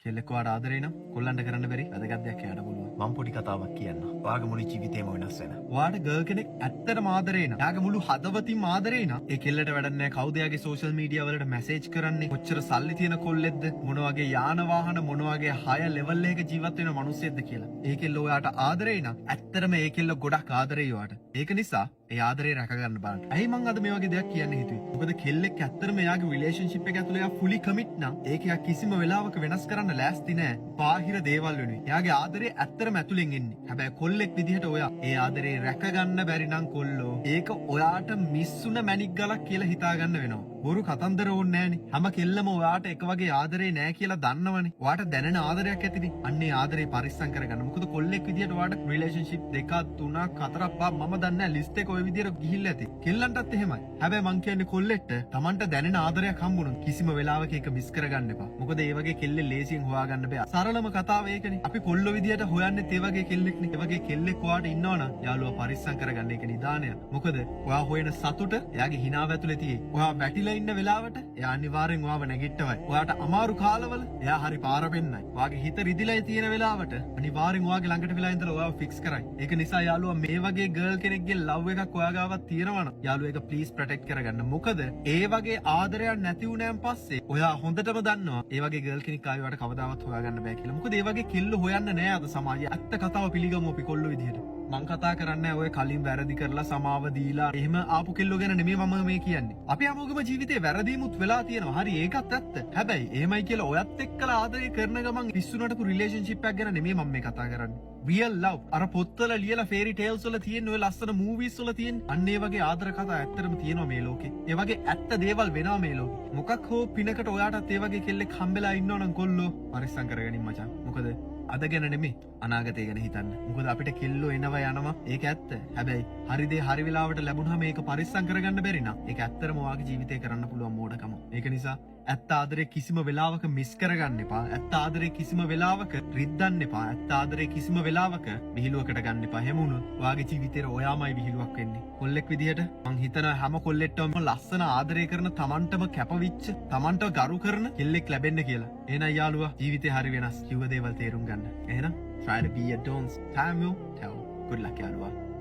කෙල්ලෙක්වාට ආදරේ නම් කොල්ලන්ට කරන්න බැරි වැදගත් දෙයක් එයාට පුළුවන්. මම පොඩි කතාවක් කියන්න. ඔයාගේ මුළු ජීවිතේම වෙනස් වෙන. ඔයාට ගර්ල් කෙනෙක් ඇත්තටම ආදරේ නම් එයාගේ මුළු හදවතින්ම ආදරේ නම් ඒ කෙල්ලට වැඩක් නැහැ කවුද එයාගේ සෝෂල් මීඩියා වලට මැසේජ් කරන්නේ කොච්චර සල්ලි තියෙන කොල්ලෙක්ද මොන වගේ යාන වාහන මොන වගේ හය ලෙවල් එකක ජීවත් වෙන මිනිස්සෙක්ද කියලා. ඒ කෙල්ල ඔයාට ආදරේ නම් ඇත්තටම ඒ කෙල්ල ගොඩක් ආදරේ ඔයාට. ඒක නිසා ඒ ආදරේ රැක ගන්න බලන්න. ඇයි මං අද මේ වගේ දෙයක් කියන්න හිතුවේ? මොකද කෙල්ලෙක් ඇත්තටම එයාගේ රිලේෂන්ෂිප් එක ඇතුලේ එයා ෆුලි කමිට් නම් ඒක එයා කිසිම වෙලාවක වෙනස් කරන්න ලෑස්ති නෑ. බාහිර දේවල් වෙනුයි. එයාගේ ආදරේ ඇත්තටම ඇතුලෙන් එන්නේ. හැබැයි කොල්ලෙක් විදිහට ඔයා ඒ ආදරේ රැක ගන්න බැරි නම් කොල්ලෝ ඒක ඔයාට මිස්සුන මැණික් ගලක් කියලා හිතා ගන්න වෙනවා. බොරු කතන්දර ඕනේ නෑනේ. හැම කෙල්ලම ඔයාට එක වගේ ආදරේ නෑ කියලා දන්නවනේ. ඔයාට දැනෙන ආදරයක් ඇතිනේ. අන්නේ ආදරේ පරිස්සම් කරගන්න. මොකද කොල්ලෙක් විදිහට ඔයාට රිලේෂන්ෂිප් 2 3 4 5 මම දන්නේ නෑ ලිස්ට් එක ඔය විදිහට ගිහිල්ලා ඇති. කෙල්ලන්ටත් එහෙමයි. හැබැයි මං කියන්නේ කොල්ලෙක්ට Tamanට දැනෙන ආදරයක් හම්බුනොත් කිසිම වෙලාවක ඒක මිස් කරගන්න එපා. මොකද ඒ වගේ කෙල්ලෙ ලේසියෙන් හොයාගන්න බෑ. සරලම කතාව ඒකනේ. අපි කොල්ලෝ විදිහට හොයන්නේ ඒ වගේ කෙල්ලෙක්නේ. ඒ වගේ කෙල්ලෙක් ඔයාට ඉන්නවනම් යාළුවා පරිස්සම් කරගන්න ඒක නිදානය. මොකද ඔයා හොයන සතුට එයාගේ හිනාව ඇතුලේ තියෙයි. ඔයා වැටිලා ඉන්න වෙලාවට එයා අනිවාර්යෙන් ඔයාව නැගිට්ටවයි. ඔයාට අමාරු කාලවල එයා හරි පාර පෙන්නයි. ඔයාගේ හිත රිදිලා තියෙන වෙලාවට අනිවාර්යෙන් ඔයාගේ ළඟට වෙලා ඉඳලා ඔයාව ෆික්ස් කරයි. ඒක නිසා යාළුවා මේ වගේ ගර්ල් කෙනෙක්ගේ ලව් එකක් ඔයා ගාවත් තියෙනවා නම් යාළුවා ඒක ප්ලීස් ප්‍රොටෙක්ට් කරගන්න. මොකද ඒ වගේ ආදරයක් නැති වුණාන් පස්සේ ඔයා හොඳටම දන්නවා ඒ වගේ ගර්ල් කෙනෙක් ආයෙ ඔයාට කවදාවත් හොයාගන්න බෑ කියලා. මොකද ඒ වගේ කෙල්ල හොයන්න නෑ අද සමාජයේ. ඇත්ත කතාව පිළිගමු අපි කොල්ලෝ විදිහට. මං කතා කරන්නේ ඔය කලින් වැරදි කරලා සමාව දීලා එහෙම ආපු කෙල්ලෝ ගැන නෙමෙයි මම මේ කියන්නේ. අපි හැමෝගේම ජීවිතේ වැරදීමුත් වෙලා තියෙනවා. හරි ඒකත් ඇත්ත. හැබැයි එහෙමයි කියලා ඔයත් එක්කලා ආදරේ කරන ගමන් පිස්සුනටපු රිලේෂන්ෂිප් එකක් ගැන නෙමෙයි මම මේ කතා කරන්නේ. real love අර පොත්වල ලියලා fairy tales වල තියෙන ඔය ලස්සන movies වල තියෙන අන්න ඒ වගේ ආදර කතා ඇත්තටම තියෙනවා මේ ලෝකේ. ඒ වගේ ඇත්ත දේවල් වෙනවා මේ ලෝකේ. මොකක් හෝ පිනකට ඔයාටත් ඒ වගේ කෙල්ලෙක් හම්බෙලා ඉන්නවනම් කොල්ලෝ පරිස්සම් කරගනින් මචං. මොකද අද ගැන නෙමෙයි අනාගතය ගැන හිතන්න. මොකද අපිට කෙල්ලෝ එනවා යනවා ඒක ඇත්ත. හැබැයි හරි දේ හරි වෙලාවට ලැබුණාම ඒක පරිස්සම් කරගන්න බැරි නම් ඒක ඇත්තටම ඔයාගේ ජීවිතේ කරන්න පුළුවන් මෝඩකම. ඒක නිසා ඇත්ත ආදරේ කිසිම වෙලාවක මිස් කරගන්න එපා. ඇත්ත ආදරේ කිසිම වෙලාවක රිද්දන්න එපා. ඇත්ත ආදරේ කිසිම වෙලාවක විහිළුවකට ගන්න එපා. එහෙම වුණොත් ඔයාගේ ජීවිතේට ඔයාමයි විහිළුවක් වෙන්නේ. කොල්ලෙක් විදිහට මං හිතන හැම කොල්ලෙක්ටම ලස්සන ආදරය කරන Tamanටම කැපවිච්ච Tamanට ගරු කරන කෙල්ලෙක් ලැබෙන්න කියලා. එහෙනම් යාළුවා ජීවිතේ හරි වෙනස්. කිව්ව දේවල් තේරුම් ගන්න. එහෙනම් try to be a don't time you tell. Good luck යාළුවා.